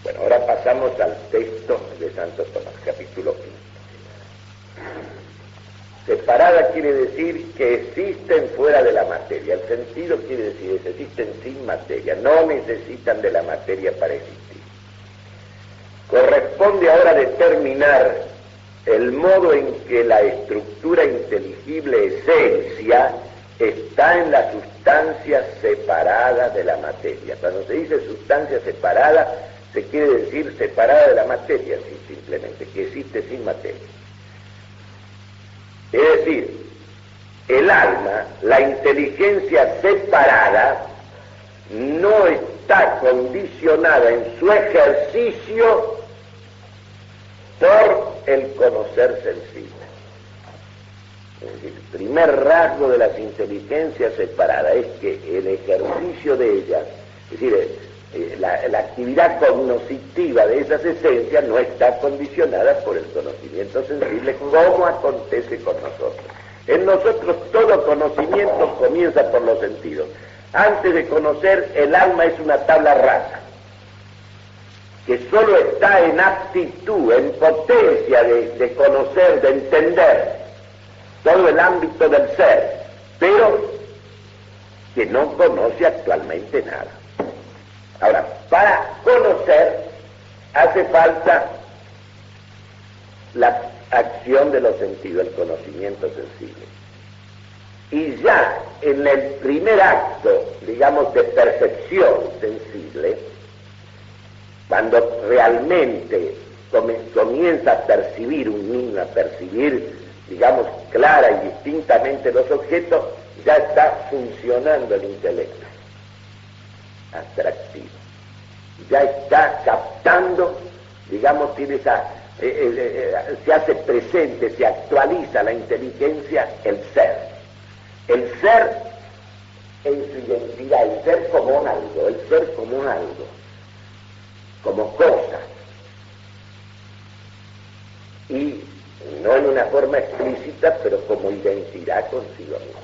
Bueno, ahora pasamos al texto de Santo Tomás, capítulo 5. Separada quiere decir que existen fuera de la materia. El sentido quiere decir que existen sin materia, no necesitan de la materia para existir. Corresponde ahora determinar el modo en que la estructura inteligible esencia está en la sustancia separada de la materia. Cuando se dice sustancia separada, se quiere decir separada de la materia, simplemente, que existe sin materia. Es decir, el alma, la inteligencia separada, no está condicionada en su ejercicio por el conocer sensible. Es decir, el primer rasgo de las inteligencias separadas es que el ejercicio de ellas, es decir, la actividad cognoscitiva de esas esencias no está condicionada por el conocimiento sensible, como acontece con nosotros. En nosotros todo conocimiento comienza por los sentidos. Antes de conocer, el alma es una tabla rasa, que solo está en aptitud, en potencia de conocer, de entender todo el ámbito del ser, pero que no conoce actualmente nada. Ahora, para conocer hace falta la acción de los sentidos, el conocimiento sensible. Y ya en el primer acto, digamos, de percepción sensible, cuando realmente comienza a percibir un niño, a percibir, digamos, clara y distintamente los objetos, ya está funcionando el intelecto abstractivo. Ya está captando, digamos, tiene esa, se hace presente, se actualiza la inteligencia, el ser. El ser en su identidad, el ser como un algo, el ser como un algo, como cosa. Y no en una forma explícita, pero como identidad consigo mismo.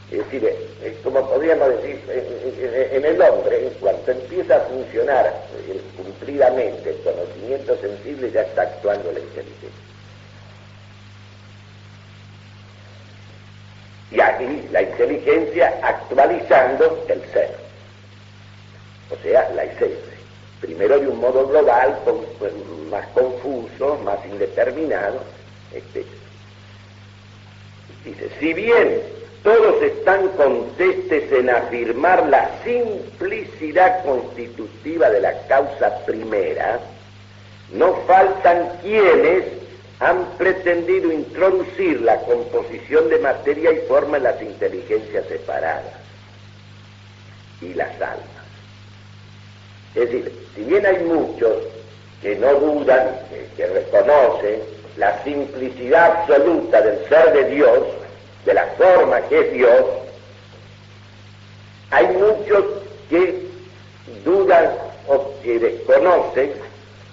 Es decir, como podríamos decir, en el hombre, en cuanto empieza a funcionar cumplidamente el conocimiento sensible, ya está actuando la inteligencia. Y aquí la inteligencia actualizando el ser, o sea, la esencia. Primero de un modo global, más confuso, más indeterminado, etc. Dice, si bien todos están contestes en afirmar la simplicidad constitutiva de la causa primera, no faltan quienes han pretendido introducir la composición de materia y forma en las inteligencias separadas y las almas. Es decir, si bien hay muchos que no dudan, que reconocen la simplicidad absoluta del ser de Dios, de la forma que es Dios, hay muchos que dudan o que desconocen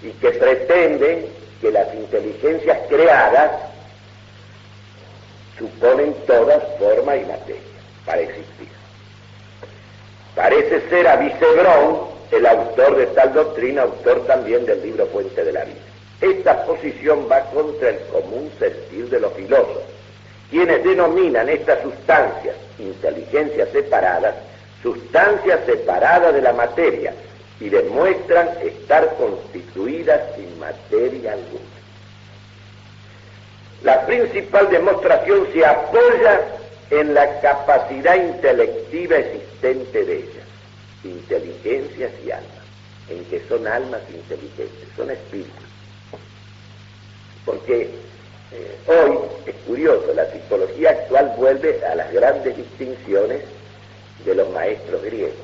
y que pretenden que las inteligencias creadas suponen todas forma y materia para existir. Parece ser Avicebron, el autor de tal doctrina, autor también del libro Fuente de la Vida. Esta posición va contra el común sentir de los filósofos, quienes denominan estas sustancias, inteligencias separadas, sustancias separadas de la materia, y demuestran estar constituidas sin materia alguna. La principal demostración se apoya en la capacidad intelectiva existente de ellas, inteligencias y almas, en que son almas inteligentes, son espíritus. Porque hoy es curioso, la psicología actual vuelve a las grandes distinciones de los maestros griegos.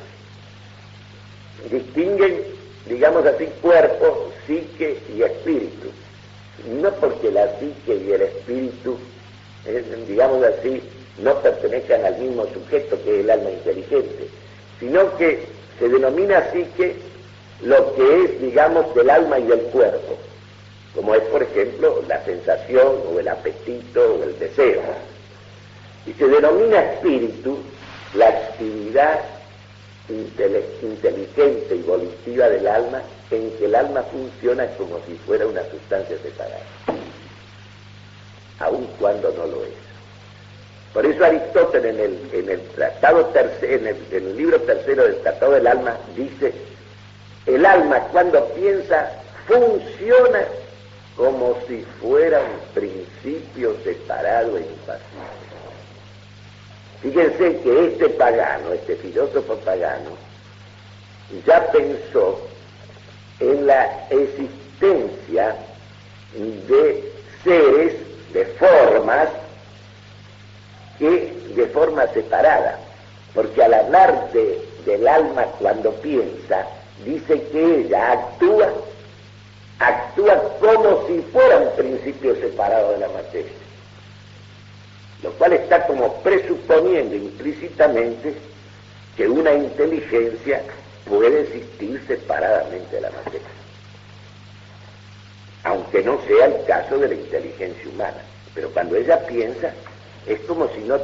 Distinguen, digamos así, cuerpo, psique y espíritu. No porque la psique y el espíritu, digamos así, no pertenezcan al mismo sujeto que es el alma inteligente, sino que se denomina psique lo que es, digamos, del alma y del cuerpo, como es, por ejemplo, la sensación o el apetito o el deseo. Y se denomina espíritu la actividad inteligente y volitiva del alma, en que el alma funciona como si fuera una sustancia separada, aun cuando no lo es. Por eso Aristóteles en el libro tercero del Tratado del Alma dice: el alma cuando piensa funciona como si fuera un principio separado e impasible. Fíjense que este filósofo pagano, ya pensó en la existencia de seres, de formas, que de forma separada, porque al hablar del alma cuando piensa, dice que ella actúa como si fuera un principio separado de la materia, lo cual está como presuponiendo implícitamente que una inteligencia puede existir separadamente de la materia, aunque no sea el caso de la inteligencia humana. Pero cuando ella piensa, es como si no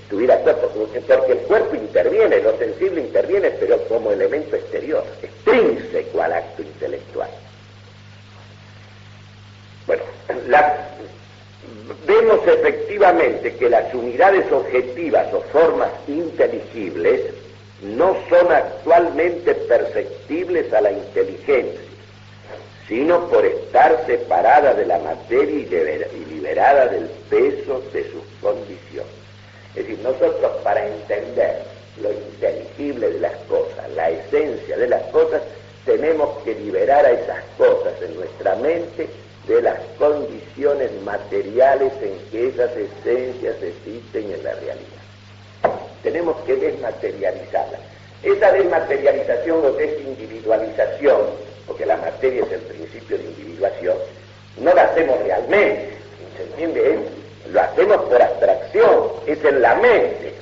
tuviera cuerpo, porque el cuerpo interviene, lo sensible interviene, pero como elemento exterior, extrínseco al acto intelectual. Bueno, vemos efectivamente que las unidades objetivas o formas inteligibles no son actualmente perceptibles a la inteligencia, sino por estar separada de la materia y liberada del peso de sus condiciones. Es decir, nosotros para entender lo inteligible de las cosas, la esencia de las cosas, tenemos que liberar a esas cosas en nuestra mente de las condiciones materiales en que esas esencias existen en la realidad. Tenemos que desmaterializarlas. Esa desmaterialización o desindividualización, porque la materia es el principio de individuación, no la hacemos realmente, ¿se entiende? Lo hacemos por abstracción, es en la mente.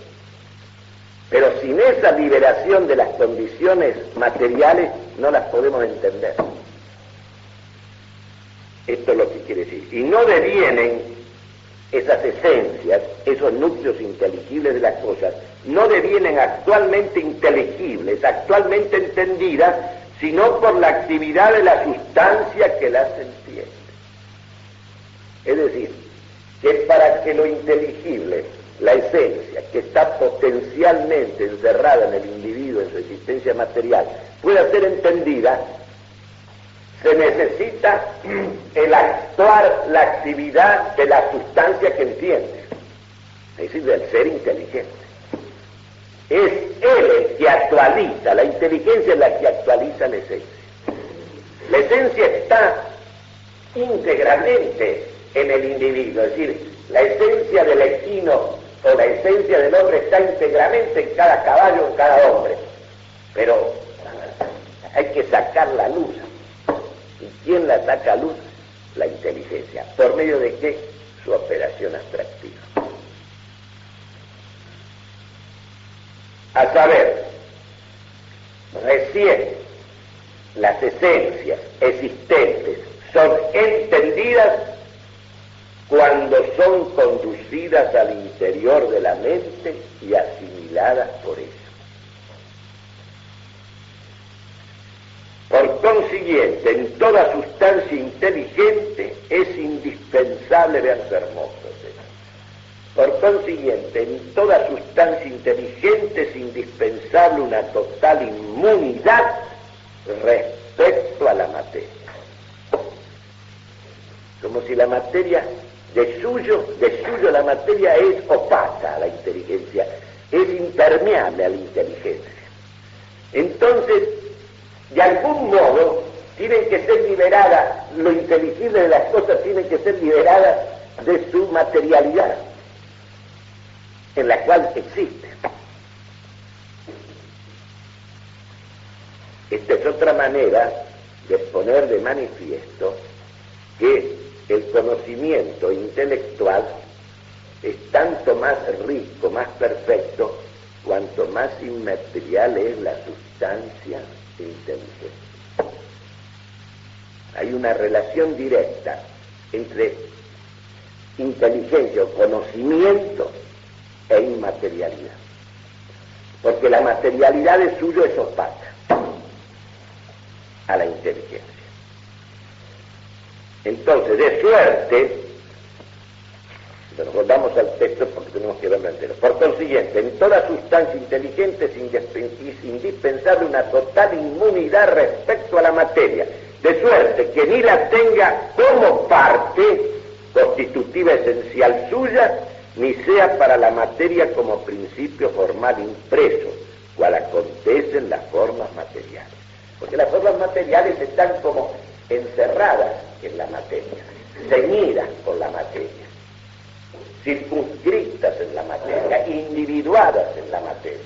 Pero sin esa liberación de las condiciones materiales no las podemos entender. Esto es lo que quiere decir. Y no devienen esas esencias, esos núcleos inteligibles de las cosas, no devienen actualmente inteligibles, actualmente entendidas, sino por la actividad de la sustancia que las entiende. Es decir, que para que lo inteligible, la esencia, que está potencialmente encerrada en el individuo, en su existencia material, pueda ser entendida, se necesita el actuar, la actividad de la sustancia que entiende, es decir, del ser inteligente. Es él el que actualiza, la inteligencia es la que actualiza la esencia. La esencia está íntegramente en el individuo, es decir, la esencia del equino o la esencia del hombre está íntegramente en cada caballo, en cada hombre, pero hay que sacar la luz. ¿Y quién la saca a luz? La inteligencia. ¿Por medio de qué? Su operación abstractiva. A saber, recién las esencias existentes son entendidas cuando son conducidas al interior de la mente y asimiladas por ella. Por consiguiente, en toda sustancia inteligente es indispensable, vean qué hermoso es esto. Por consiguiente, en toda sustancia inteligente es indispensable una total inmunidad respecto a la materia. Como si la materia, de suyo la materia es opaca a la inteligencia, es impermeable a la inteligencia. Entonces, de algún modo, tienen que ser liberadas, lo inteligible de las cosas tienen que ser liberadas de su materialidad, en la cual existe. Esta es otra manera de poner de manifiesto que el conocimiento intelectual es tanto más rico, más perfecto, cuanto más inmaterial es la sustancia inteligente. Hay una relación directa entre inteligencia o conocimiento e inmaterialidad. porque la materialidad de suyo es opaca a la inteligencia. Entonces, de suerte, pero volvamos al texto porque tenemos que verlo entero. Por consiguiente, en toda sustancia inteligente es indispensable una total inmunidad respecto a la materia, de suerte que ni la tenga como parte constitutiva esencial suya, ni sea para la materia como principio formal impreso, cual acontece en las formas materiales. Porque las formas materiales están como encerradas en la materia, ceñidas por la materia, circunscritas en la materia, individuadas en la materia.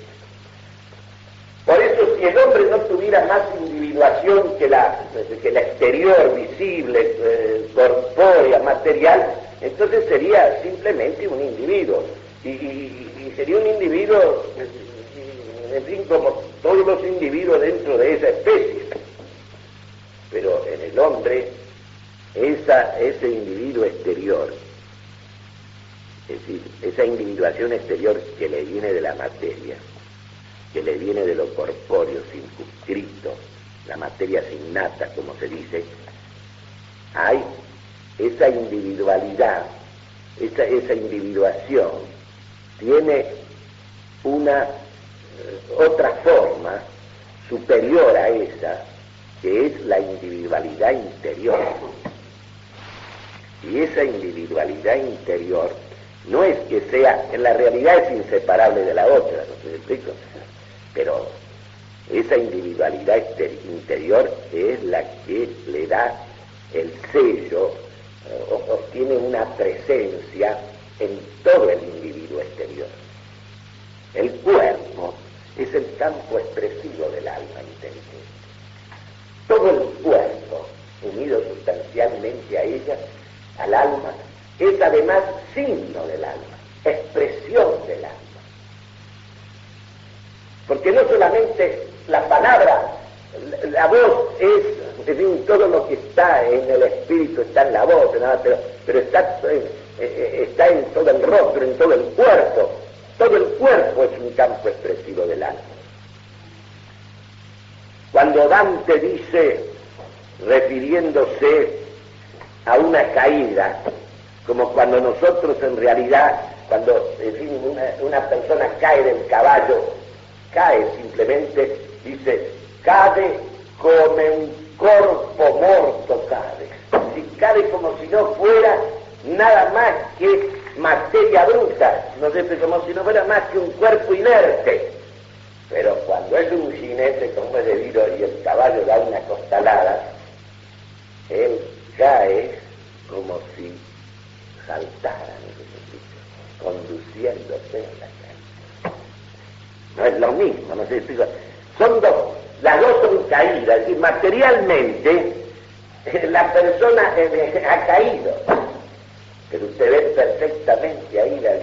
Por eso, si el hombre no tuviera más individuación que la exterior, visible, corpórea, material, entonces sería simplemente un individuo. Y sería un individuo, en fin, como todos los individuos dentro de esa especie. Pero en el hombre, ese individuo exterior, es decir, esa individuación exterior que le viene de la materia, que le viene de lo corpóreo, circunscrito, la materia sinnata, como se dice, hay esa individualidad, esa individuación, tiene una otra forma superior a esa, que es la individualidad interior. Y esa individualidad interior no es que sea, en la realidad es inseparable de la otra, ¿no se me explico? Pero esa individualidad interior es la que le da el sello, obtiene una presencia en todo el individuo exterior. El cuerpo es el campo expresivo del alma inteligente. Todo el cuerpo, unido sustancialmente a ella, al alma, es además signo del alma, expresión del alma. Porque no solamente la palabra, la voz es, en fin, todo lo que está en el espíritu está en la voz, nada, pero está en todo el rostro, en todo el cuerpo. Todo el cuerpo es un campo expresivo del alma. Cuando Dante dice, refiriéndose a una caída, como cuando nosotros en realidad, cuando en fin, una persona cae del caballo, cae simplemente, dice, cade come un corpo morto cade. Si cade como si no fuera nada más que materia bruta, no sé, como si no fuera más que un cuerpo inerte. Pero cuando es un jinete como es debido y el caballo da una costalada, él cae como si saltara, conduciéndose en la calle. No es lo mismo, no sé, son dos, las dos son caídas, es decir, materialmente la persona ha caído, pero usted ve perfectamente ahí la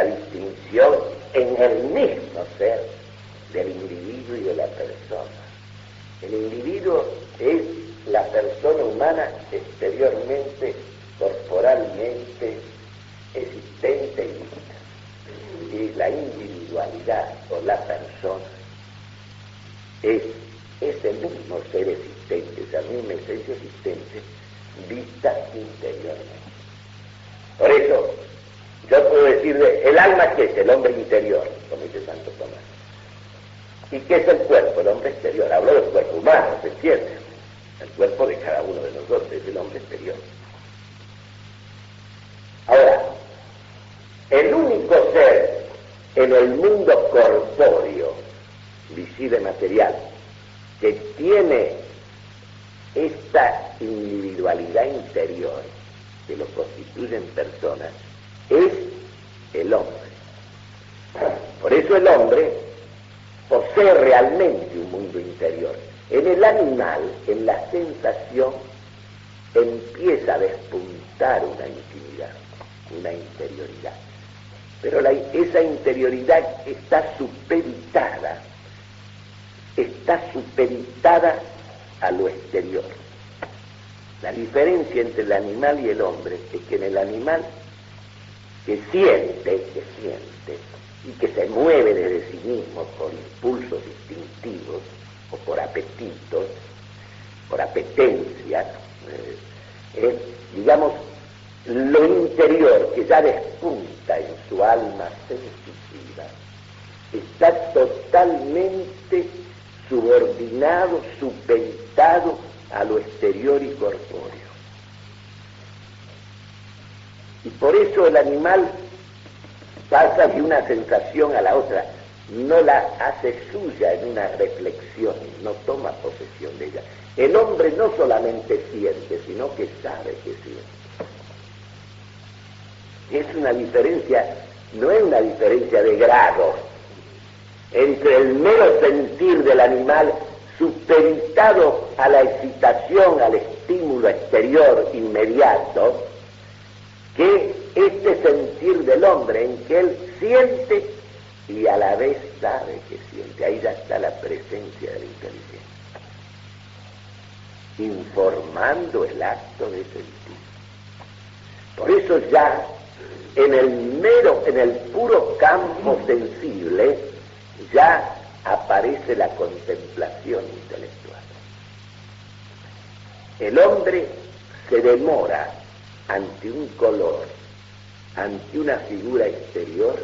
distinción en el mismo ser del individuo y de la persona. El individuo es la persona humana exteriormente, corporalmente, existente y vista. Y la individualidad o la persona es ese mismo ser existente, esa misma esencia existente, vista interiormente. Por eso, yo puedo decirle, el alma ¿qué es? El hombre interior, como dice Santo Tomás. ¿Y qué es el cuerpo? El hombre exterior. Hablo del cuerpo humano, ¿se entiende? El cuerpo de cada uno de nosotros es el hombre exterior. Ahora, el único ser en el mundo corpóreo, visible material, que tiene esta individualidad interior que lo constituyen personas, es el hombre. Por eso el hombre posee realmente un mundo interior. En el animal, en la sensación, empieza a despuntar una intimidad, una interioridad. Pero esa interioridad está supeditada a lo exterior. La diferencia entre el animal y el hombre es que en el animal que siente, y que se mueve desde sí mismo por impulsos instintivos o por apetitos, por apetencias, es, digamos, lo interior que ya despunta en su alma sensitiva, está totalmente subordinado, supeditado a lo exterior y corpóreo. Y por eso el animal pasa de una sensación a la otra, no la hace suya en una reflexión, no toma posesión de ella. El hombre no solamente siente, sino que sabe que siente. Es una diferencia, no es una diferencia de grado entre el mero sentir del animal supeditado a la excitación, al estímulo exterior inmediato, que este sentir del hombre en que él siente y a la vez sabe que siente. Ahí ya está la presencia de la inteligencia, informando el acto de sentir. Por eso ya en el puro campo sensible ya aparece la contemplación intelectual. El hombre se demora ante un color, ante una figura exterior,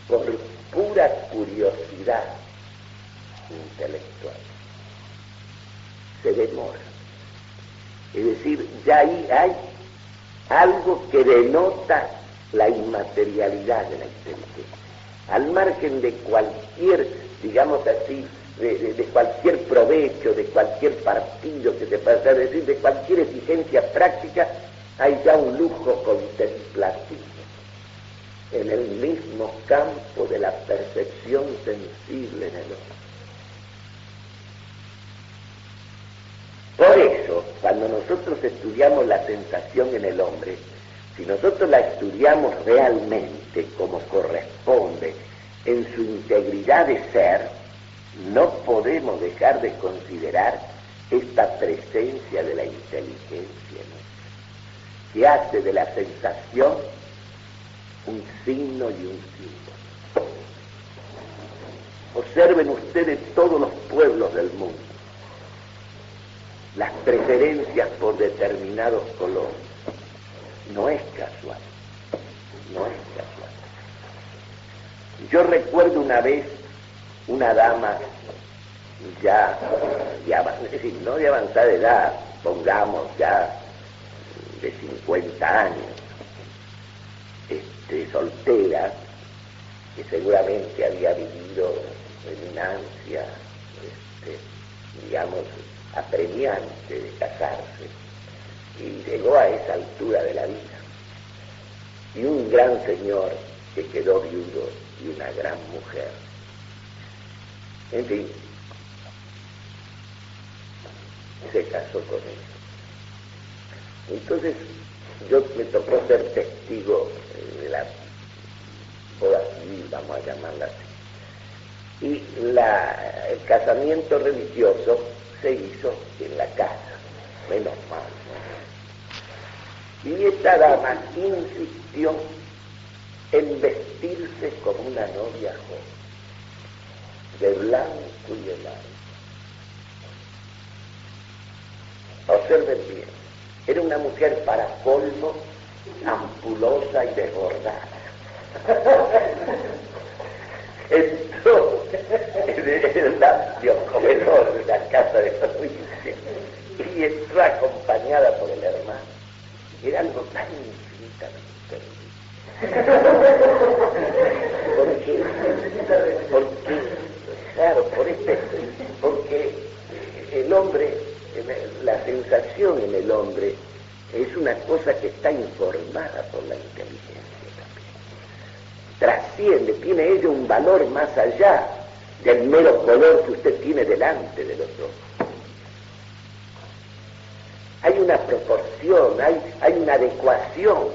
por pura curiosidad intelectual. Se demora. Es decir, ya ahí hay algo que denota la inmaterialidad de la inteligencia. Al margen de cualquier, digamos así, de cualquier provecho, de cualquier partido que se pueda hacer, es decir, de cualquier exigencia práctica, hay ya un lujo contemplativo en el mismo campo de la percepción sensible en el hombre. Por eso, cuando nosotros estudiamos la sensación en el hombre, si nosotros la estudiamos realmente como corresponde, en su integridad de ser, no podemos dejar de considerar esta presencia de la inteligencia, ¿no?, que hace de la sensación un signo y un símbolo. Observen ustedes todos los pueblos del mundo, las preferencias por determinados colores. No es casual, no es casual. Yo recuerdo una vez una dama ya es decir, no de avanzada edad, pongamos ya de 50 años, soltera, que seguramente había vivido en una ansia, digamos, apremiante de casarse, y llegó a esa altura de la vida. Y un gran señor que quedó viudo y una gran mujer. En fin, se casó con él. Entonces, me tocó ser testigo de la boda civil, vamos a llamarla así. Y el casamiento religioso se hizo en la casa, menos mal, ¿no? Y esta dama insistió en vestirse como una novia joven, de blanco y de blanco. Observen bien, era una mujer para colmo, ampulosa y desbordada. Entró en el amplio comedor de la casa de provincia y entró acompañada por el hermano. Era algo tan infinitamente porque el hombre, la sensación en el hombre es una cosa que está informada por la inteligencia también. Trasciende, tiene ello un valor más allá del mero color que usted tiene delante de los ojos. Hay una proporción, hay una adecuación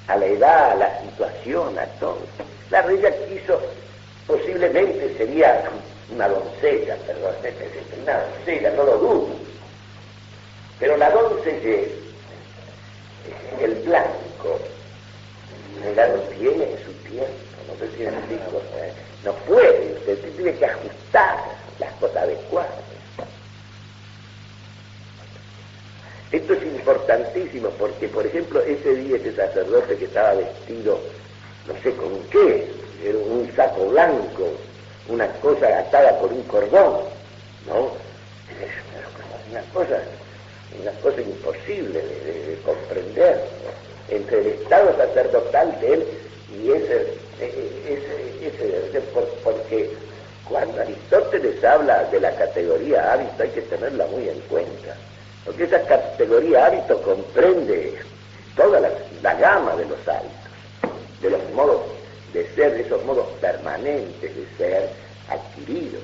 a la edad, a la situación, a todo. La reina quiso, posiblemente sería una doncella, perdón, una doncella, no lo dudo. Pero la doncellez, el blanco, ella lo tiene en su tiempo, no sé si me explico, no puede, usted tiene que ajustar las cosas adecuadas. Esto es importantísimo porque, por ejemplo, ese día ese sacerdote que estaba vestido, no sé con qué, era un saco blanco, una cosa atada por un cordón, ¿no? Una cosa imposible de comprender, ¿no? Entre el estado sacerdotal de él y porque cuando Aristóteles habla de la categoría hábito hay que tenerla muy en cuenta, porque esa categoría hábito comprende toda la gama de los hábitos, de los modos de ser, de esos modos permanentes de ser adquiridos.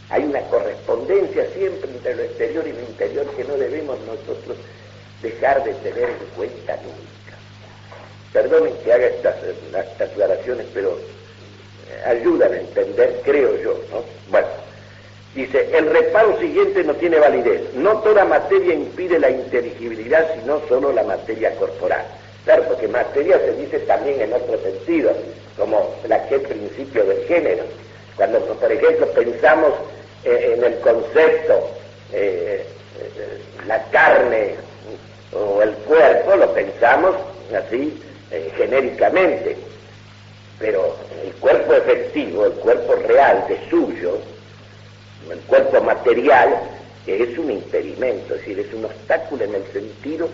Hay una correspondencia siempre entre lo exterior y lo interior que no debemos nosotros dejar de tener en cuenta nunca. Perdonen que haga estas aclaraciones, pero ayudan a entender, creo yo, ¿no? Bueno, dice, el reparo siguiente no tiene validez. No toda materia impide la inteligibilidad, sino solo la materia corporal. Claro, porque materia se dice también en otro sentido, como aquel principio del género. Cuando, por ejemplo, pensamos en el concepto la carne o el cuerpo, lo pensamos así genéricamente, pero el cuerpo efectivo, el cuerpo real de suyo, el cuerpo material, es un impedimento, es decir, es un obstáculo en el sentido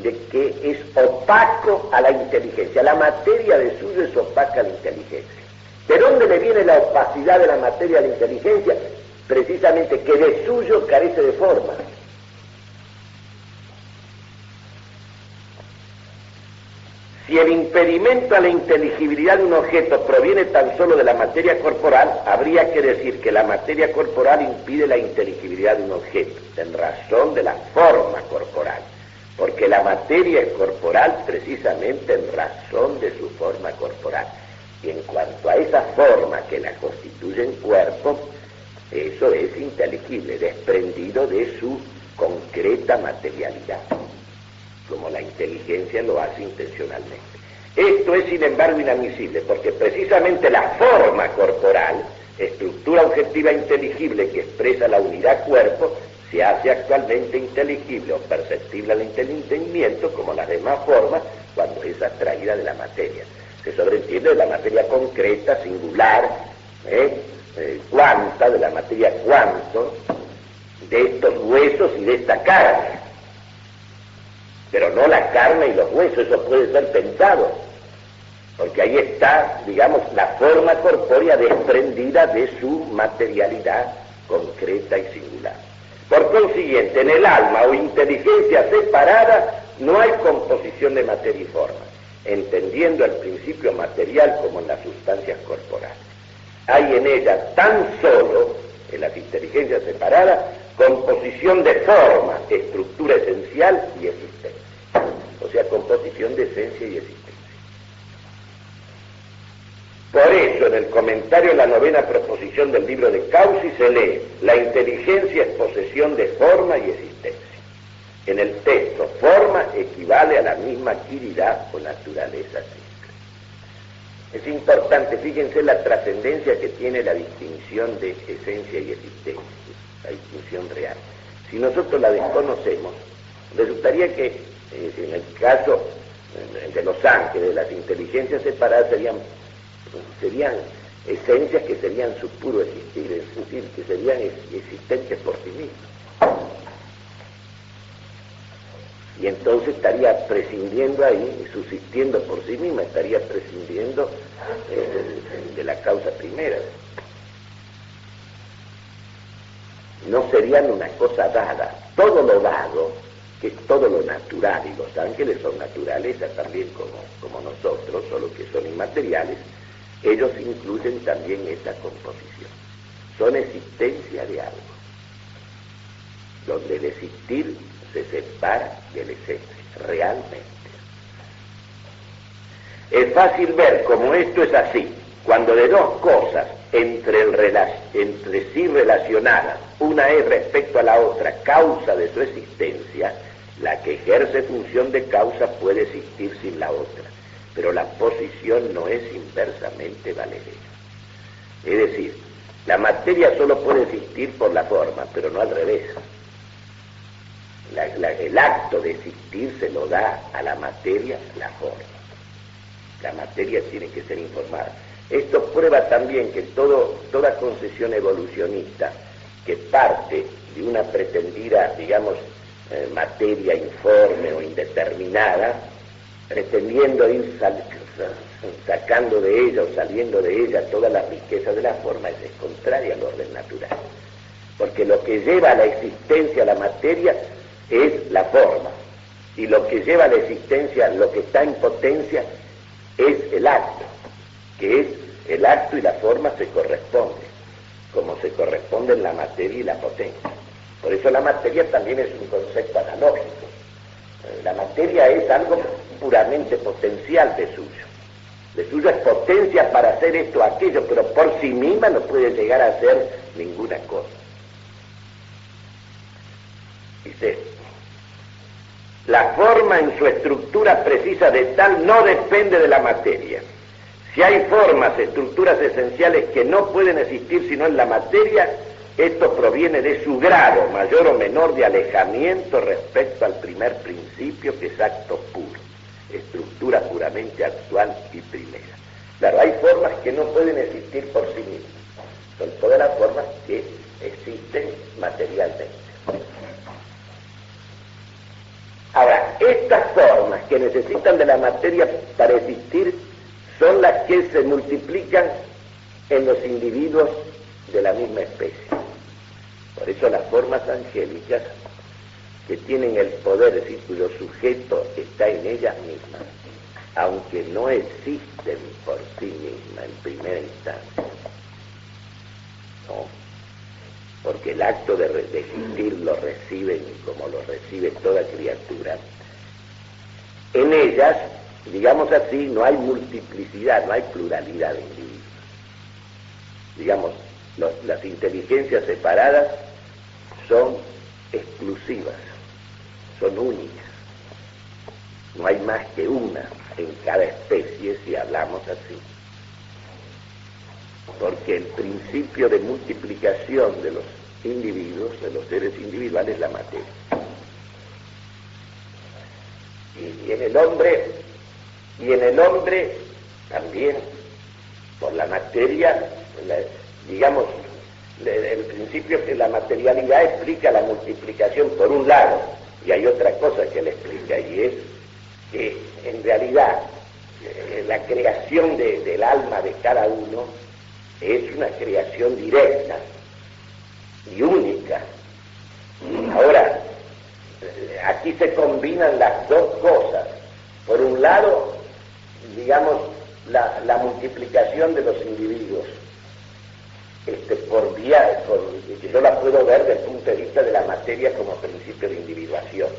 de que es opaco a la inteligencia. La materia de suyo es opaca a la inteligencia. ¿De dónde le viene la opacidad de la materia a la inteligencia? Precisamente que de suyo carece de forma. Si el impedimento a la inteligibilidad de un objeto proviene tan solo de la materia corporal, habría que decir que la materia corporal impide la inteligibilidad de un objeto, en razón de la forma corporal, porque la materia es corporal precisamente en razón de su forma corporal. Y en cuanto a esa forma que la constituye en cuerpo, eso es inteligible, desprendido de su concreta materialidad, como la inteligencia lo hace intencionalmente. Esto es, sin embargo, inadmisible, porque precisamente la forma corporal, estructura objetiva inteligible que expresa la unidad cuerpo, se hace actualmente inteligible o perceptible al entendimiento como las demás formas cuando es atraída de la materia. Se sobreentiende de la materia concreta, singular, cuanta, de la materia cuanto, de estos huesos y de esta carne. Pero no la carne y los huesos, eso puede ser pensado, porque ahí está, digamos, la forma corpórea desprendida de su materialidad concreta y singular. Por consiguiente, en el alma o inteligencia separada no hay composición de materia y forma, entendiendo el principio material como en las sustancias corporales. Hay en ella tan solo, en las inteligencias separadas, composición de forma, estructura esencial y existencia. O sea, composición de esencia y existencia. Por eso, en el comentario a la 9ª proposición del libro de Causi se lee: la inteligencia es posesión de forma y existencia. En el texto, forma equivale a la misma actividad o naturaleza simple. Es importante, fíjense la trascendencia que tiene la distinción de esencia y existencia, la distinción real. Si nosotros la desconocemos, resultaría que en el caso de los ángeles, las inteligencias separadas serían esencias que serían su puro existir, es decir, que serían existentes por sí mismos. Y entonces estaría prescindiendo ahí, subsistiendo por sí misma, estaría prescindiendo de la causa primera. No serían una cosa dada. Todo lo dado, que es todo lo natural, y los ángeles son naturaleza también como nosotros, solo que son inmateriales, ellos incluyen también esta composición. Son existencia de algo, donde el existir se separa del esencia, realmente. Es fácil ver cómo esto es así, cuando de dos cosas entre sí relacionadas, una es respecto a la otra causa de su existencia, la que ejerce función de causa puede existir sin la otra. pero la posición no es inversamente valedera. Es decir, la materia solo puede existir por la forma, pero no al revés. El acto de existir se lo da a la materia la forma. La materia tiene que ser informada. Esto prueba también que toda concesión evolucionista que parte de una pretendida, digamos, materia informe o indeterminada, pretendiendo ir sacando de ella o saliendo de ella toda la riqueza de la forma, es contraria al orden natural. Porque lo que lleva a la existencia a la materia es la forma, y lo que lleva a la existencia, lo que está en potencia, es el acto, que es el acto y la forma se corresponden, como se corresponden la materia y la potencia. Por eso la materia también es un concepto analógico. La materia es algo puramente potencial de suyo. De suyo es potencia para hacer esto o aquello, pero por sí misma no puede llegar a hacer ninguna cosa. Dice, la forma en su estructura precisa de tal no depende de la materia. Si hay formas, estructuras esenciales que no pueden existir sino en la materia, esto proviene de su grado, mayor o menor, de alejamiento respecto al primer principio, que es acto puro, estructura puramente actual y primera. Claro, hay formas que no pueden existir por sí mismas, son todas las formas que existen materialmente. Ahora, estas formas que necesitan de la materia para existir son las que se multiplican en los individuos de la misma especie. Por eso las formas angélicas, que tienen el poder, es decir, cuyo sujeto está en ellas mismas, aunque no existen por sí mismas en primera instancia, no, porque el acto de existir lo reciben como lo recibe toda criatura. En ellas, digamos así, no hay multiplicidad, no hay pluralidad de individuos. Digamos, las inteligencias separadas son exclusivas, son únicas. No hay más que una en cada especie, si hablamos así. Porque el principio de multiplicación de los individuos, de los seres individuales, es la materia. Y en el hombre también, por la materia, digamos, el principio que la materialidad explica la multiplicación por un lado, y hay otra cosa que le explica, y es que en realidad la creación del alma de cada uno es una creación directa y única. Ahora, aquí se combinan las dos cosas. Por un lado, digamos, la multiplicación de los individuos, por vía, que yo la puedo ver desde el punto de vista de la materia como principio de individuación,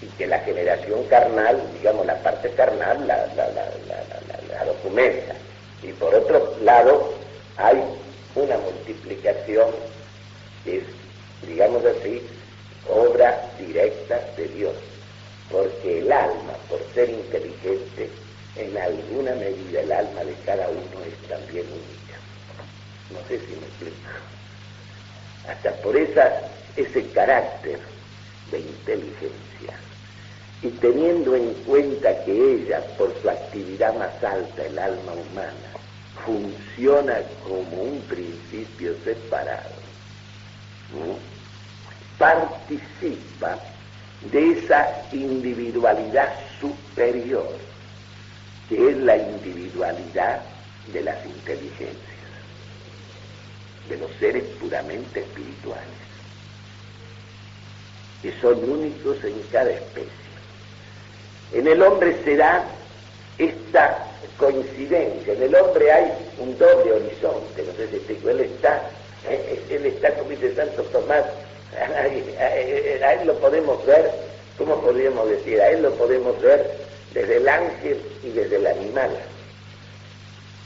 y que la generación carnal, digamos, la parte carnal la documenta. Y por otro lado, hay una multiplicación que es, digamos así, obra directa de Dios, porque el alma, por ser inteligente, en alguna medida el alma de cada uno es también única. No sé si me explico. Hasta por ese carácter de inteligencia, y teniendo en cuenta que ella, por su actividad más alta, el alma humana, funciona como un principio separado, ¿no? Participa de esa individualidad superior, que es la individualidad de las inteligencias, de los seres puramente espirituales, que son únicos en cada especie. En el hombre se da esta coincidencia. En el hombre hay un doble horizonte. No sé si él está, como dice Santo Tomás, a él lo podemos ver, ¿cómo podríamos decir? A él lo podemos ver desde el ángel y desde el animal.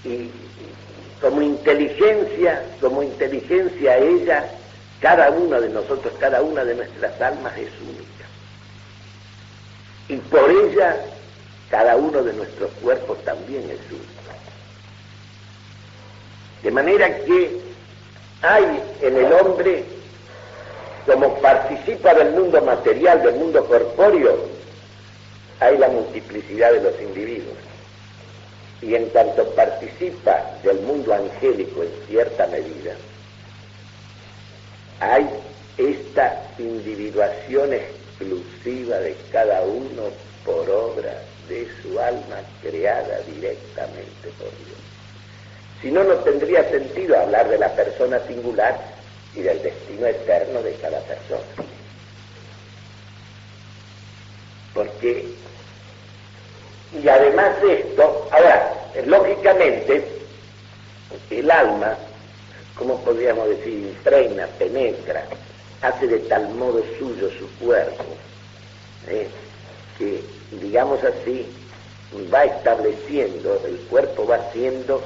Y como inteligencia ella, cada uno de nosotros, cada una de nuestras almas es única. Y por ella cada uno de nuestros cuerpos también es único. De manera que hay en el hombre, como participa del mundo material, del mundo corpóreo, hay la multiplicidad de los individuos. Y en tanto participa del mundo angélico en cierta medida, hay esta individuación exclusiva de cada uno por obra de su alma creada directamente por Dios. Si no, no tendría sentido hablar de la persona singular y del destino eterno de cada persona. Porque, y además de esto, ahora, lógicamente, el alma, ¿cómo podríamos decir? Impregna, penetra, hace de tal modo suyo su cuerpo, que, digamos así, va estableciendo, el cuerpo va siendo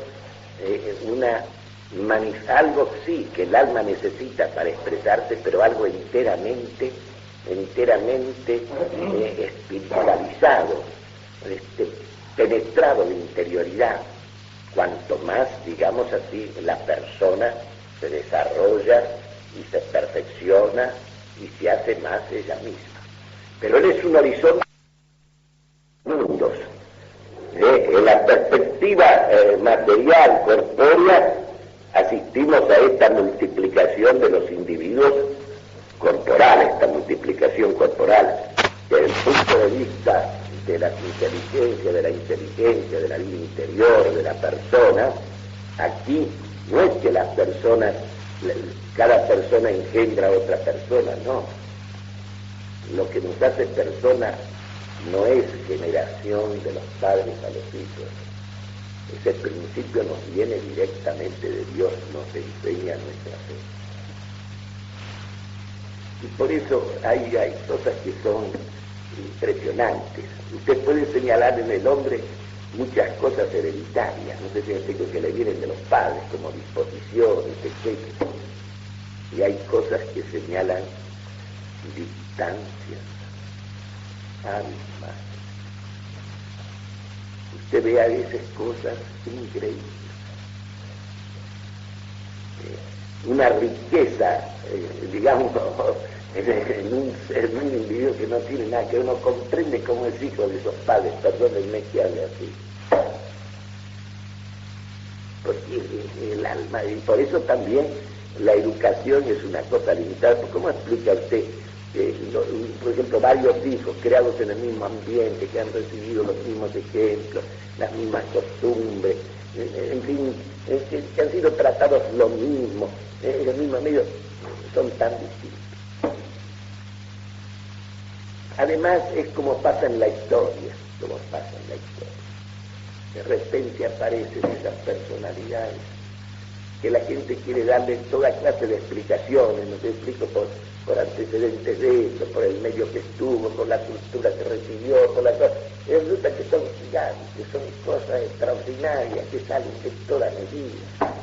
algo sí que el alma necesita para expresarse, pero algo enteramente espiritualizado, penetrado de interioridad. Cuanto más, digamos así, la persona se desarrolla y se perfecciona y se hace más ella misma. Pero él es un horizonte de mundos. En la perspectiva material, corpórea, asistimos a esta multiplicación de los individuos corporales, esta multiplicación corporal. Desde el punto de vista de la inteligencia, de la vida interior de la persona, aquí no es que las personas, cada persona engendra a otra persona, no. Lo que nos hace persona no es generación de los padres a los hijos. Ese principio nos viene directamente de Dios, nos enseña nuestra fe. Y por eso hay cosas que son impresionantes. Usted puede señalar en el hombre muchas cosas hereditarias, no sé si me explico, que le vienen de los padres, como disposiciones, etc. Y hay cosas que señalan distancias abismales. Usted ve a veces cosas increíbles. Una riqueza, digamos, en un individuo que no tiene nada, que uno comprende como es hijo de esos padres, perdónenme que hable así. Porque el alma, y por eso también la educación es una cosa limitada. ¿Cómo explica usted, por ejemplo, varios hijos creados en el mismo ambiente, que han recibido los mismos ejemplos, las mismas costumbres, en fin, que han sido tratados lo mismo, en el mismo medio, son tan distintos? Además, es como pasa en la historia, De repente aparecen esas personalidades que la gente quiere darle toda clase de explicaciones, no te explico por antecedentes de eso, por el medio que estuvo, por la cultura que recibió, por la cosa. Y resulta que son gigantes, que son cosas extraordinarias, que salen de toda medida.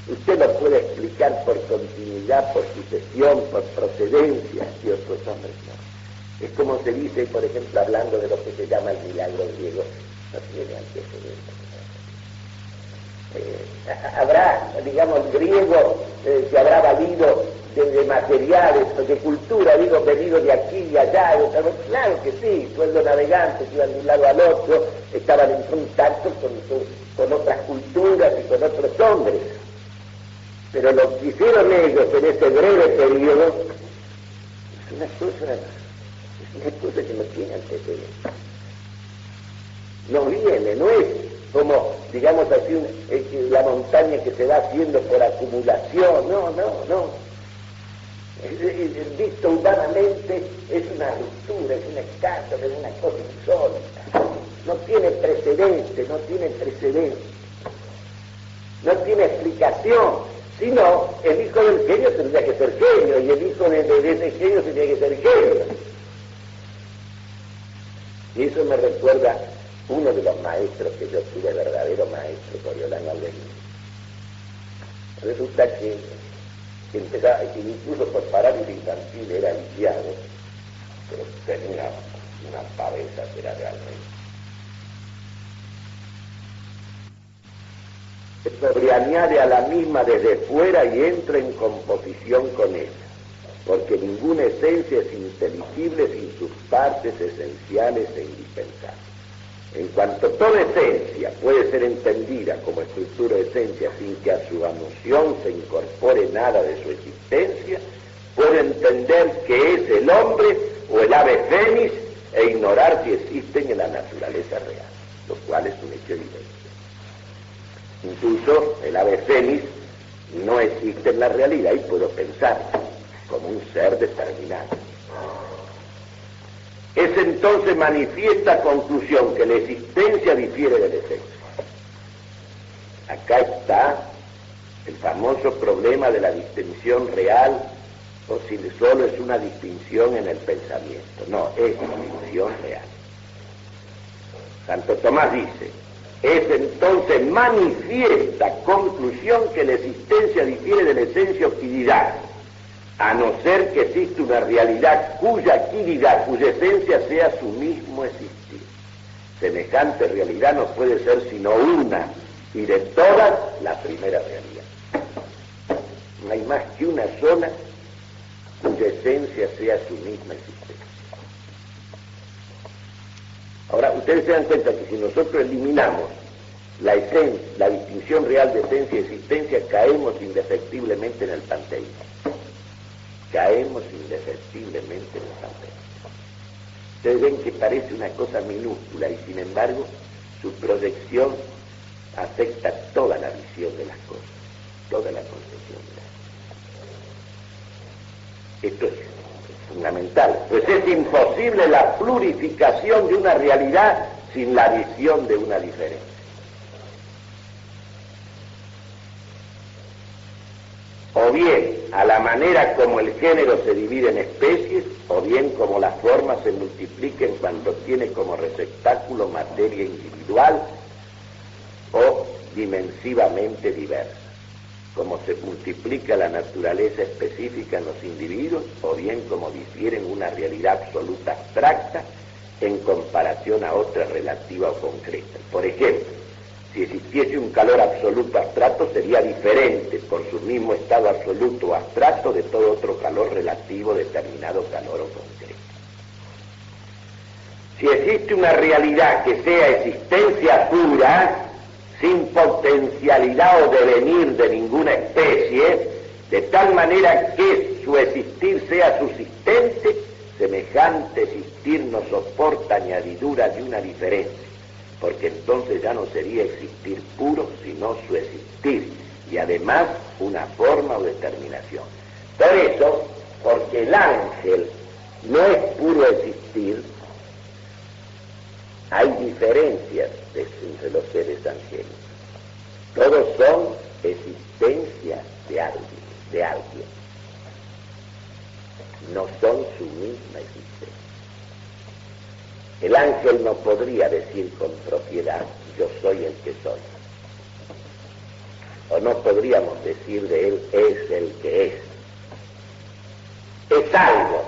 Usted lo puede explicar por continuidad, por sucesión, por procedencia, y otros hombres no. Es como se dice, por ejemplo, hablando de lo que se llama el milagro griego, no tiene antecedentes. Habrá, digamos, griego que habrá valido de materiales, de cultura, venido de aquí y allá, claro que sí, pueblos navegantes iban de un lado al otro, estaban en contacto con otras culturas y con otros hombres. Pero lo que hicieron ellos en ese breve periodo es una cosa que no tiene antecedentes. No viene, no es como, digamos así, la montaña que se va haciendo por acumulación, no. Visto humanamente es una ruptura, es un escándalo, es una cosa insólita. No tiene precedente, no tiene explicación. Si no, el hijo del genio tendría que ser genio, y el hijo de ese genio tendría que ser genio. Y eso me recuerda uno de los maestros que yo tuve, verdadero maestro, Coriolano Alberino. Resulta que empezaba, incluso por parálisis infantil era lisiado, pero tenía una pavesa será realmente. Se sobreañade a la misma desde fuera y entra en composición con ella, porque ninguna esencia es inteligible sin sus partes esenciales e indispensables. En cuanto toda esencia puede ser entendida como estructura de esencia sin que a su noción se incorpore nada de su existencia, puede entender que es el hombre o el ave fénix e ignorar si existen en la naturaleza real, lo cual es un hecho evidente. Incluso el ave fénix no existe en la realidad y puedo pensar como un ser determinado. Es entonces manifiesta conclusión que la existencia difiere de la esencia. Acá está el famoso problema de la distinción real, o si solo es una distinción en el pensamiento. No, es distinción real. Santo Tomás dice, es entonces manifiesta conclusión que la existencia difiere de la esencia o quididad, a no ser que exista una realidad cuya quididad, cuya esencia sea su mismo existir. Semejante realidad no puede ser sino una, y de todas, la primera realidad. No hay más que una sola cuya esencia sea su misma existencia. Ahora, ustedes se dan cuenta que si nosotros eliminamos la distinción real de esencia y existencia, caemos indefectiblemente en el panteísmo. Caemos indefectiblemente en el panteísmo. Ustedes ven que parece una cosa minúscula y sin embargo su proyección afecta toda la visión de las cosas, toda la concepción de las cosas. Esto es fundamental, pues es imposible la plurificación de una realidad sin la visión de una diferencia. O bien a la manera como el género se divide en especies, o bien como las formas se multipliquen cuando tiene como receptáculo materia individual o dimensivamente diversa, como se multiplica la naturaleza específica en los individuos, o bien como difieren una realidad absoluta abstracta en comparación a otra relativa o concreta. Por ejemplo, si existiese un calor absoluto abstracto, sería diferente por su mismo estado absoluto o abstracto de todo otro calor relativo, determinado calor o concreto. Si existe una realidad que sea existencia pura, sin potencialidad o devenir de ninguna especie, de tal manera que su existir sea subsistente, semejante existir no soporta añadidura de una diferencia, porque entonces ya no sería existir puro, sino su existir, y además una forma o determinación. Por eso, porque el ángel no es puro existir, hay diferencias entre los seres angélicos. Todos son existencias de alguien. No son su misma existencia. El ángel no podría decir con propiedad, yo soy el que soy. O no podríamos decir de él, es el que es. Es algo,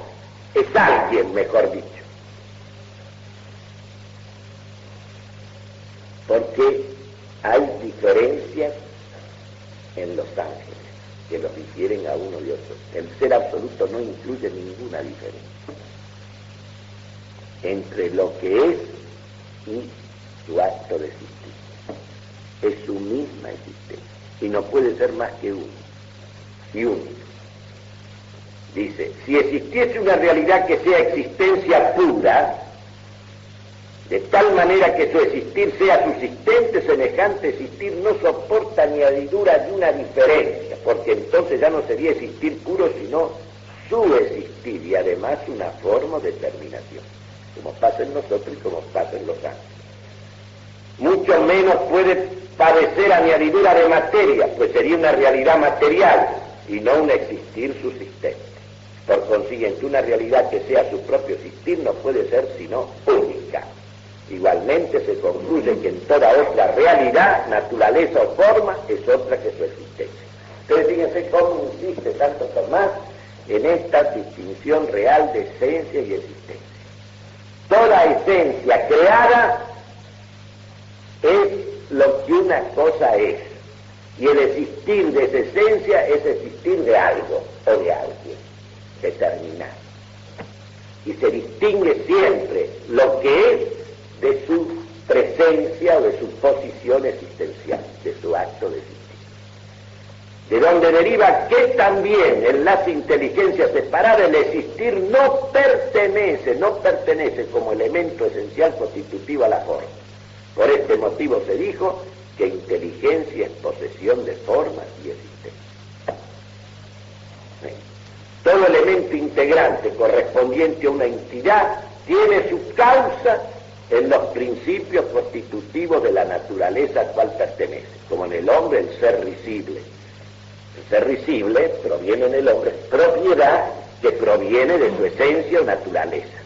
es alguien, mejor dicho. Porque hay diferencias en los ángeles que los difieren a uno y otro. El ser absoluto no incluye ninguna diferencia entre lo que es y su acto de existir. Es su misma existencia y no puede ser más que uno y único. Dice, si existiese una realidad que sea existencia pura, de tal manera que su existir sea subsistente, semejante existir no soporta ni añadidura de una diferencia, porque entonces ya no sería existir puro, sino su existir, y además una forma o determinación, como pasa en nosotros y como pasa en los ángeles. Mucho menos puede padecer añadidura de materia, pues sería una realidad material y no un existir subsistente. Por consiguiente, una realidad que sea su propio existir no puede ser sino única. Igualmente se concluye que en toda otra realidad, naturaleza o forma, es otra que su existencia. Entonces fíjense cómo insiste Santo Tomás en esta distinción real de esencia y existencia. Toda esencia creada es lo que una cosa es. Y el existir de esa esencia es existir de algo o de alguien determinado. Y se distingue siempre lo que es de su presencia o de su posición existencial, de su acto de existir. De donde deriva que también en las inteligencias separadas el existir no pertenece como elemento esencial constitutivo a la forma. Por este motivo se dijo que inteligencia es posesión de formas y existencia. Todo elemento integrante correspondiente a una entidad tiene su causa en los principios constitutivos de la naturaleza a cual pertenece, como en el hombre el ser risible. El ser risible proviene en el hombre, propiedad que proviene de su esencia o naturaleza,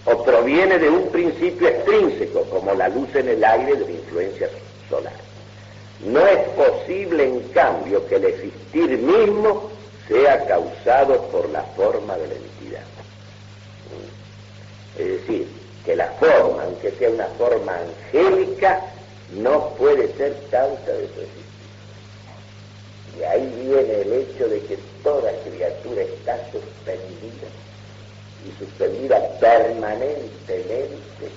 o proviene de un principio extrínseco, como la luz en el aire de la influencia solar. No es posible, en cambio, que el existir mismo sea causado por la forma de la entidad. Es decir, que la forma, aunque sea una forma angélica, no puede ser causa de su existir. Y ahí viene el hecho de que toda criatura está suspendida, y suspendida permanentemente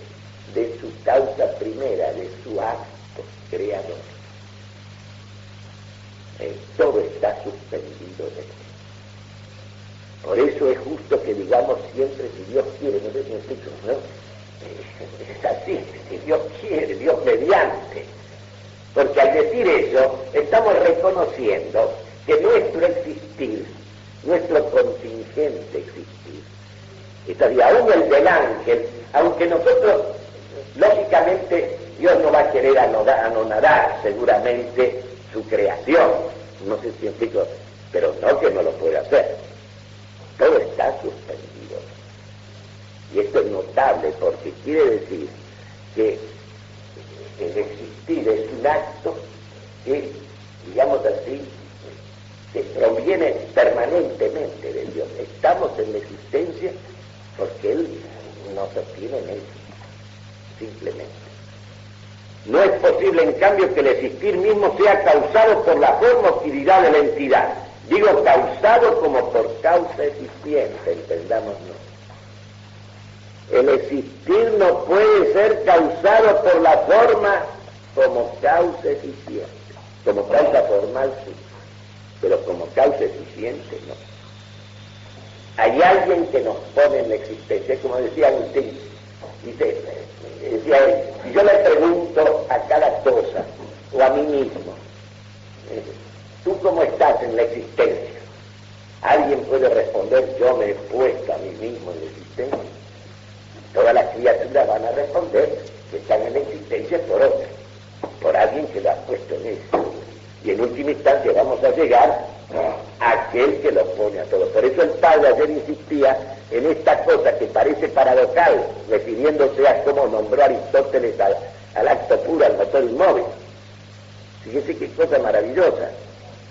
de su causa primera, de su acto creador. Todo está suspendido de él. Por eso es justo que digamos siempre si Dios quiere, no sé si me explico, ¿no? Es así, si Dios quiere, Dios mediante. Porque al decir eso, estamos reconociendo que nuestro existir, nuestro contingente existir, y aún el del ángel, aunque nosotros, lógicamente, Dios no va a querer anonadar seguramente su creación, no sé si explico, pero no que no lo puede hacer. Todo está suspendido. Y esto es notable porque quiere decir que el existir es un acto que, digamos así, que proviene permanentemente de Dios. Estamos en la existencia porque Él nos sostiene en él, simplemente. No es posible, en cambio, que el existir mismo sea causado por la forma o utilidad de la entidad. Digo causado como por causa eficiente, entendámonos. El existir no puede ser causado por la forma como causa eficiente. Como causa formal sí, pero como causa eficiente no. Hay alguien que nos pone en la existencia, como decía Agustín, decía él, si yo le pregunto a cada cosa, o a mí mismo, ¿tú cómo estás en la existencia? Alguien puede responder, yo me he puesto a mí mismo en la existencia. Todas las criaturas van a responder que están en la existencia por alguien que lo ha puesto en eso. Y en última instancia vamos a llegar a aquel que lo pone a todo. Por eso el padre ayer insistía en esta cosa que parece paradojal, refiriéndose a cómo nombró Aristóteles al acto puro, al motor inmóvil. Fíjese qué cosa maravillosa.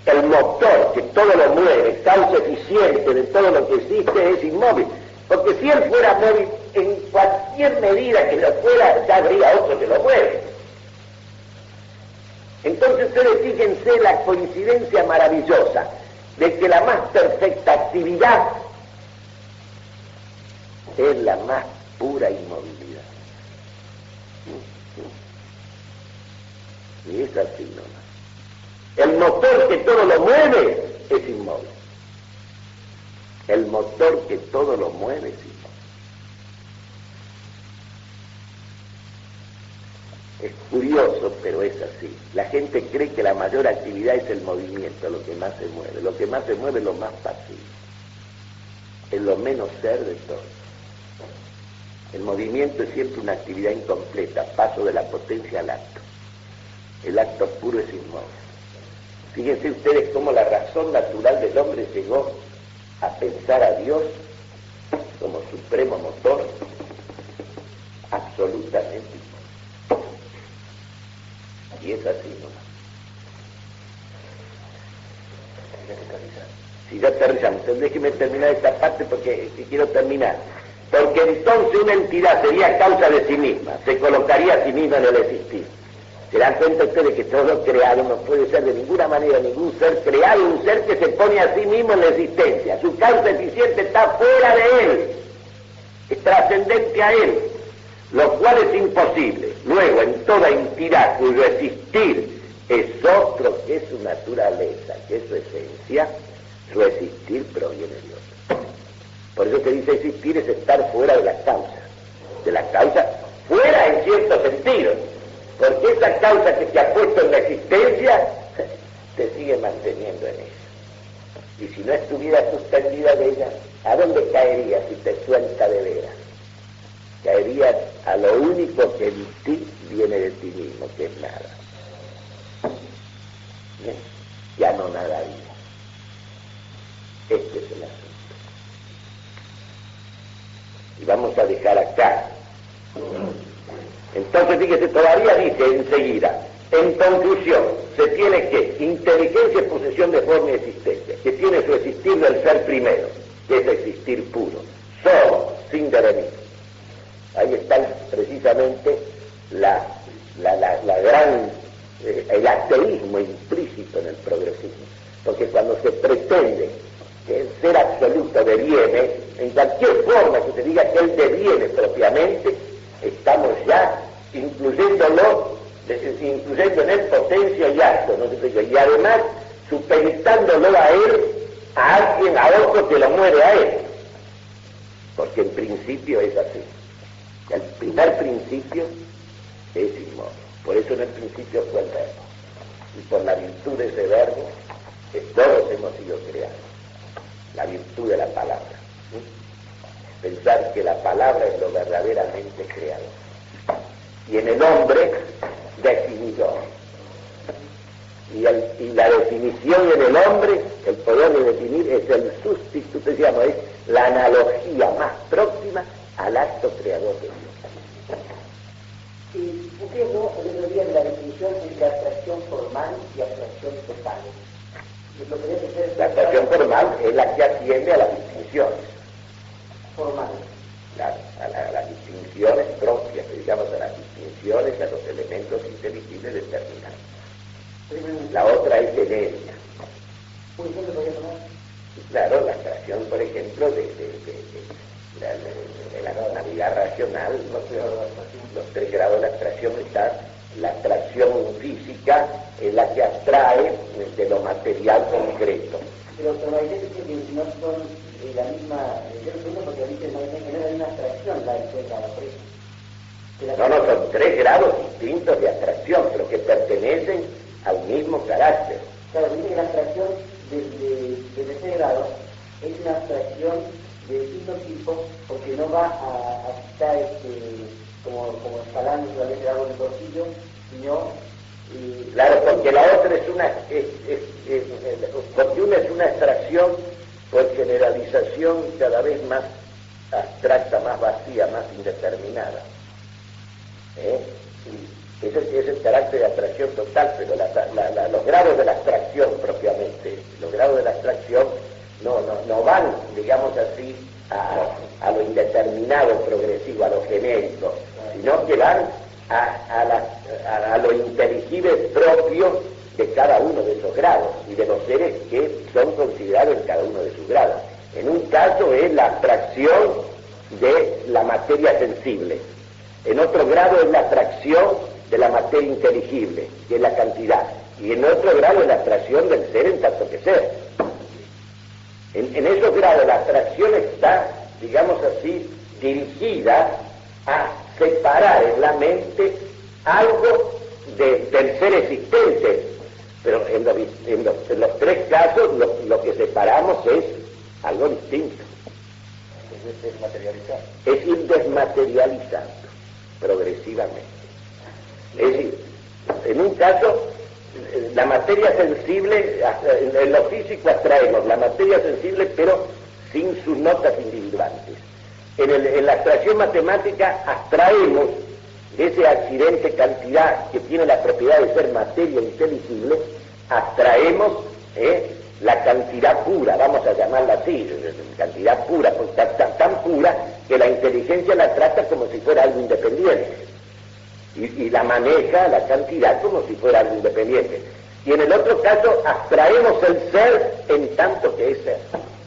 El motor que todo lo mueve, causa eficiente de todo lo que existe, es inmóvil. Porque si él fuera móvil, en cualquier medida que lo fuera, ya habría otro que lo mueve. Entonces ustedes fíjense la coincidencia maravillosa de que la más perfecta actividad es la más pura inmovilidad. Y es así nomás. El motor que todo lo mueve es inmóvil. El motor que todo lo mueve es inmóvil. Es curioso, pero es así. La gente cree que la mayor actividad es el movimiento, lo que más se mueve. Lo que más se mueve es lo más pasivo. Es lo menos ser de todo. El movimiento es siempre una actividad incompleta, paso de la potencia al acto. El acto puro es inmóvil. Fíjense ustedes cómo la razón natural del hombre llegó a pensar a Dios como supremo motor absolutamente inmóvil. Y es así nomás. Si ya aterrizamos, entonces déjeme terminar esta parte porque quiero terminar. porque entonces una entidad sería causa de sí misma, se colocaría a sí misma en el existir. ¿Se dan cuenta ustedes que todo lo creado no puede ser de ninguna manera ningún ser creado, un ser que se pone a sí mismo en la existencia? Su causa eficiente está fuera de él, es trascendente a él, lo cual es imposible. Luego, en toda entidad cuyo existir es otro que su naturaleza, que es su esencia, su existir proviene de otro. Por eso se dice existir es estar fuera de la causa, fuera en cierto sentido, porque esa causa que te ha puesto en la existencia te sigue manteniendo en ella. Y si no estuviera suspendida de ella, ¿a dónde caerías si te suelta de veras? Caerías a lo único que en ti viene de ti mismo, que es nada. ¿Bien? Ya no nadaría. Este es el asunto. Y vamos a dejar acá. Entonces, fíjese, todavía dice enseguida, en conclusión, se tiene que inteligencia es posesión de forma y existencia, que tiene su existir del ser primero, que es existir puro, solo, sin devenir. Ahí está precisamente el ateísmo implícito en el progresismo, porque cuando se pretende que el ser absoluto deviene, en cualquier forma que se diga que él deviene propiamente, estamos ya incluyendo en él potencia y acto, ¿no? Y además supeditándolo a él, a alguien, a otro que lo muere a él, porque en principio es así. El primer principio es inmóvil, por eso en el principio fue el verbo, y por la virtud de ese verbo todos hemos sido creados, la virtud de la palabra. Pensar que la palabra es lo verdaderamente creador. Y en el hombre, definidor. Y la definición en el hombre, el poder de definir, es el sustituto, es la analogía más próxima al acto creador de Dios. Y ustedes no resolvían la definición entre abstracción formal y abstracción total. La abstracción formal es la que atiende a las distinciones. Formal. A las distinciones propias, digamos, a las distinciones, a los elementos inteligibles determinados. La otra es genérica. ¿Un ejemplo podría tomar? Claro, la abstracción, por ejemplo, de la normalidad racional, los tres grados de la abstracción están. La abstracción física es la que abstrae de lo material concreto. Pero la idea es que no son la misma, yo lo entiendo porque dice que no es la misma abstracción la de cada presa. No, son tres grados distintos de abstracción, pero que pertenecen al mismo carácter. Claro, dice que la abstracción de tercer grado es una abstracción de distinto tipo porque no va a estar como escalando solamente el árbol de bolsillo, sino... Claro, porque la otra es porque una es una abstracción por generalización cada vez más abstracta, más vacía, más indeterminada. Ese es el carácter de abstracción total, pero los grados de la abstracción propiamente, los grados de la abstracción no van, digamos así, a lo indeterminado progresivo, a lo genérico, sino que van a lo inteligible propio de cada uno de esos grados y de los seres que son considerados en cada uno de sus grados. En un caso es la abstracción de la materia sensible, en otro grado es la abstracción de la materia inteligible, que es la cantidad, y en otro grado es la abstracción del ser en tanto que ser. En esos grados la abstracción está, digamos así, dirigida a separar en la mente algo del ser existente, pero en los tres casos lo que separamos es algo distinto. Es desmaterializar. Es ir desmaterializando progresivamente. Es decir, en un caso, la materia sensible, en lo físico abstraemos la materia sensible, pero sin sus notas individuantes. En la abstracción matemática abstraemos de ese accidente cantidad que tiene la propiedad de ser materia inteligible, abstraemos la cantidad pura, vamos a llamarla así, cantidad pura, tan pura que la inteligencia la trata como si fuera algo independiente y la maneja la cantidad como si fuera algo independiente. Y en el otro caso abstraemos el ser en tanto que es ser.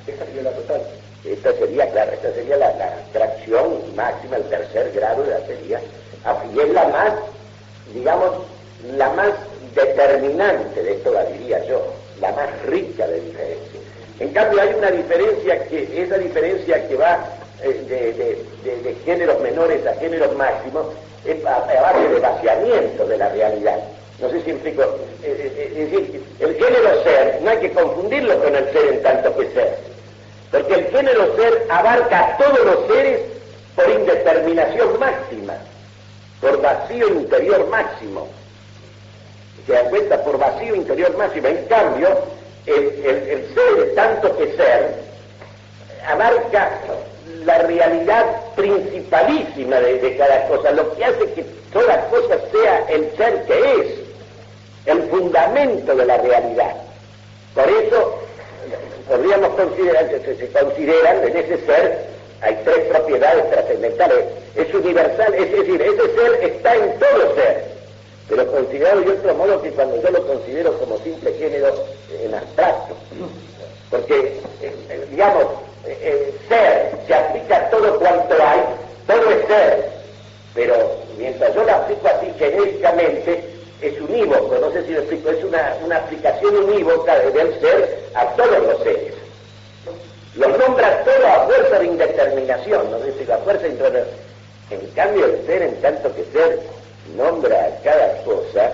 Esa sería la total. Esta sería, claro, esta sería la abstracción máxima, el tercer grado de la teoría, y es la más, digamos, la más determinante de esto, la diría yo, la más rica de diferencia. En cambio hay una diferencia esa diferencia que va de géneros menores a géneros máximos, es a base de vaciamiento de la realidad. No sé si explico. Es decir, el género ser no hay que confundirlo con el ser en tanto que ser, porque el género ser abarca a todos los seres por indeterminación máxima, por vacío interior máximo. Se dan cuenta, por vacío interior máximo. En cambio, el ser tanto que ser abarca la realidad principalísima de cada cosa, lo que hace que toda cosa sea el ser que es, el fundamento de la realidad. Por eso podríamos considerar, se consideran en ese ser, hay tres propiedades trascendentales. Es universal, es decir, ese ser está en todo ser, pero considerado de otro modo que cuando yo lo considero como simple género en abstracto, porque digamos, ser se aplica a todo cuanto hay, todo es ser, pero mientras yo lo aplico así genéricamente, es unívoco, no sé si lo explico, es una aplicación unívoca del ser a todos los seres. Los nombra todo a fuerza de indeterminación, no sé si a fuerza de indeterminación. En cambio el ser, en tanto que ser, nombra a cada cosa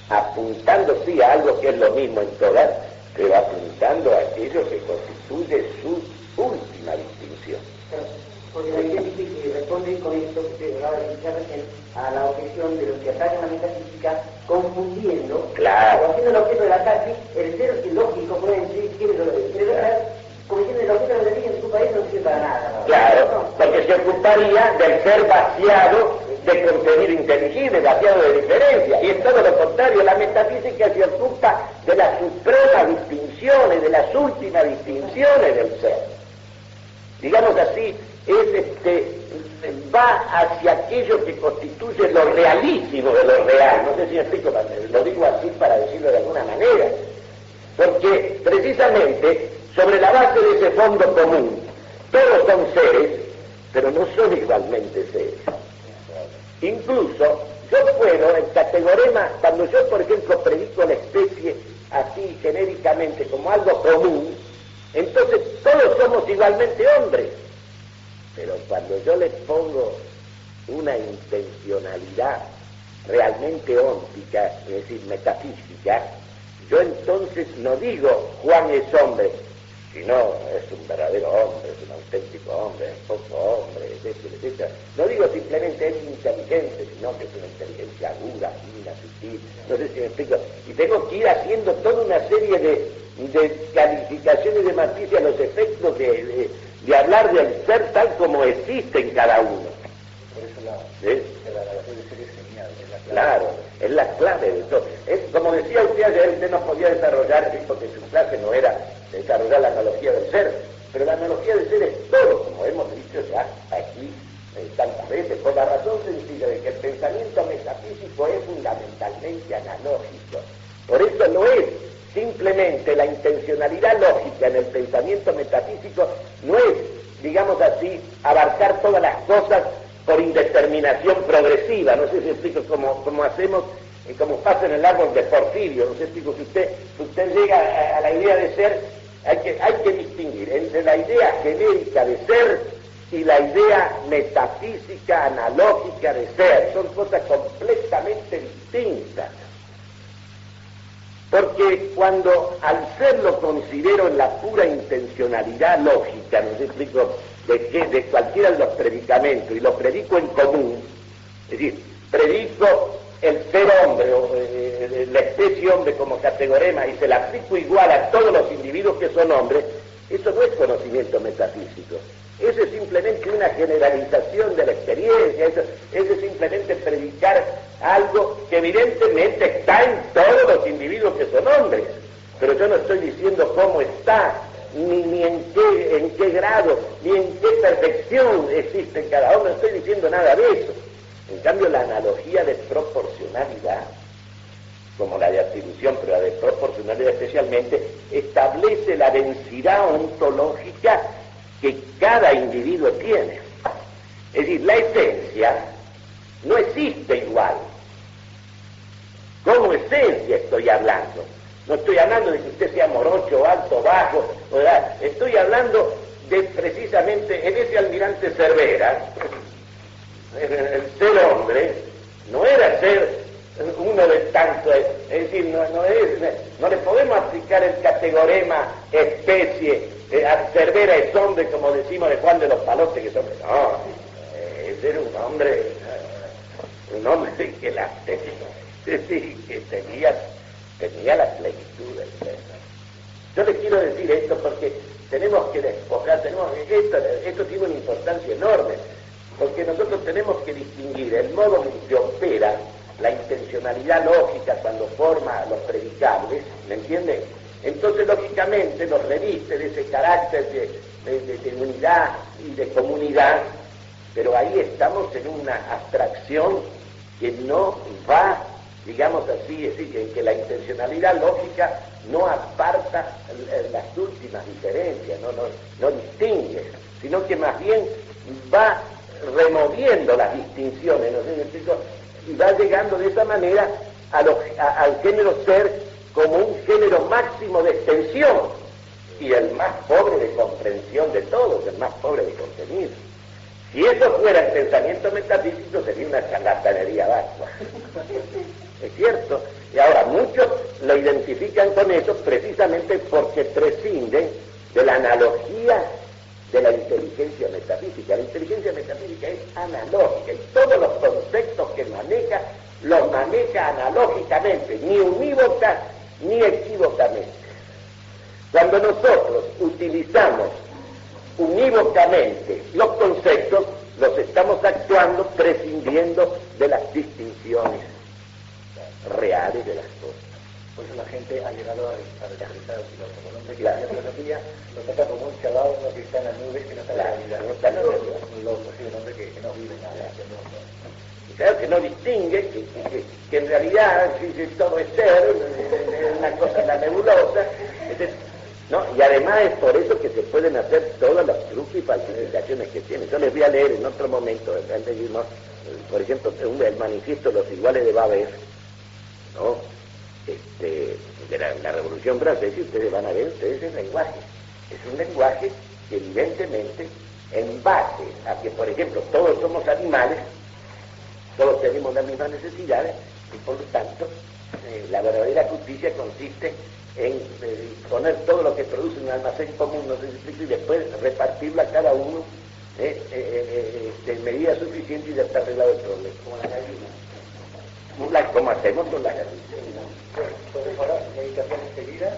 apuntando sí a algo que es lo mismo en todas, pero apuntando a aquello que constituye su última distinción. Porque la idea que responde con esto que usted acaba de decir recién a la objeción de los que atacan la metafísica, confundiendo, claro, o haciendo el objeto del ataque, el ser lógico puede decir como diciendo el objeto de la metafísica en su país no sirve para nada. ¿No? Claro, porque se ocuparía del ser vaciado de contenido inteligible, vaciado de diferencia, y es todo lo contrario. La metafísica se ocupa de las supremas distinciones, de las últimas distinciones del ser. Digamos así, va hacia aquello que constituye lo realísimo de lo real. No sé si me explico, lo digo así para decirlo de alguna manera, porque precisamente sobre la base de ese fondo común, todos son seres, pero no son igualmente seres. Incluso yo puedo, en categorema, cuando yo por ejemplo predico la especie así genéricamente como algo común, entonces todos somos igualmente hombres. Pero cuando yo les pongo una intencionalidad realmente óntica, es decir, metafísica, yo entonces no digo Juan es hombre, sino es un verdadero hombre, es un auténtico hombre, es poco hombre, etcétera, etcétera. No digo simplemente es inteligente, sino que es una inteligencia aguda, fina, sutil, no sé si me explico. Y tengo que ir haciendo toda una serie de calificaciones de matices a los efectos de hablar del ser tal como existe en cada uno. Por eso la relación de ser es genial, es la clave. Claro, es la clave de todo. Es, como decía usted ayer, usted no podía desarrollar, porque su clase no era desarrollar la analogía del ser, pero la analogía del ser es todo, como hemos dicho ya aquí tantas veces, por la razón sencilla de que el pensamiento metafísico es fundamentalmente analógico. Por eso no es simplemente la intencionalidad lógica en el pensamiento metafísico, no es, digamos así, abarcar todas las cosas por indeterminación progresiva. No sé si explico cómo hacemos, como pasa en el árbol de Porfirio. No sé si explico, si usted llega a la idea de ser, hay que distinguir entre la idea genérica de ser y la idea metafísica analógica de ser. Son cosas completamente distintas. Porque cuando al ser lo considero en la pura intencionalidad lógica, no sé si explico, de cualquiera de los predicamentos, y lo predico en común, es decir, predico el ser hombre, o la especie hombre como categorema, y se la aplico igual a todos los individuos que son hombres, eso no es conocimiento metafísico. Eso es simplemente una generalización de la experiencia, eso es simplemente predicar algo que evidentemente está en todos los individuos que son hombres. Pero yo no estoy diciendo cómo está, ni en qué grado, ni en qué perfección existe en cada uno, no estoy diciendo nada de eso. En cambio, la analogía de proporcionalidad, como la de atribución, pero la de proporcionalidad especialmente, establece la densidad ontológica que cada individuo tiene. Es decir, la esencia no existe igual. Como esencia estoy hablando. No estoy hablando de que usted sea morocho, alto, bajo, ¿verdad? Estoy hablando de precisamente en ese almirante Cervera, el ser hombre no era ser uno de tanto, es decir, no le podemos aplicar el categorema especie, a Cervera es hombre, como decimos de Juan de los Palotes, que es hombre. No, es ser un hombre que tenía la plenitud del ser. Yo le quiero decir esto porque tenemos que despojar, esto tiene una importancia enorme, porque nosotros tenemos que distinguir el modo en que opera la intencionalidad lógica cuando forma los predicables, ¿me entiende? Entonces, lógicamente, los reviste de ese carácter de unidad y de comunidad, pero ahí estamos en una abstracción que no va, digamos así, es decir, en que la intencionalidad lógica no aparta las últimas diferencias, no distingue, sino que más bien va removiendo las distinciones, ¿no? Y va llegando de esa manera al género ser como un género máximo de extensión y el más pobre de comprensión de todos, el más pobre de contenido. Si eso fuera el pensamiento metafísico, sería una charlatanería vacua. ¿Es cierto? Y ahora muchos lo identifican con eso precisamente porque prescinden de la analogía de la inteligencia metafísica. La inteligencia metafísica es analógica y todos los conceptos que maneja, los maneja analógicamente, ni unívoca ni equívocamente. Cuando nosotros utilizamos unívocamente los conceptos, los estamos actuando prescindiendo de las distinciones reales de las cosas. Por eso la gente ha llegado a rechazar el filósofo. No sé que la filosofía lo trata como un chaval, uno que está en las nubes, que no está en la realidad. No está en la realidad. Un loco, sí, un hombre que no vive nada. Claro, que no distingue, que en realidad todo es ser, es una cosa, la nebulosa, ¿no? Y además es por eso que se pueden hacer todos los trucos y falsificaciones que tienen. Yo les voy a leer en otro momento, por ejemplo, el manifiesto de los iguales de Babel, ¿no? De la Revolución Francesa, y ustedes van a ver el lenguaje. Es un lenguaje que evidentemente, en base a que, por ejemplo, todos somos animales, todos tenemos las mismas necesidades, y por lo tanto, la verdadera justicia consiste en poner todo lo que produce un almacén común, no sé si explico, y después repartirlo a cada uno en medida suficiente y ya está arreglado el problema. Como la gallina. Como hacemos con la gallina. Entonces ahora, meditación seguida.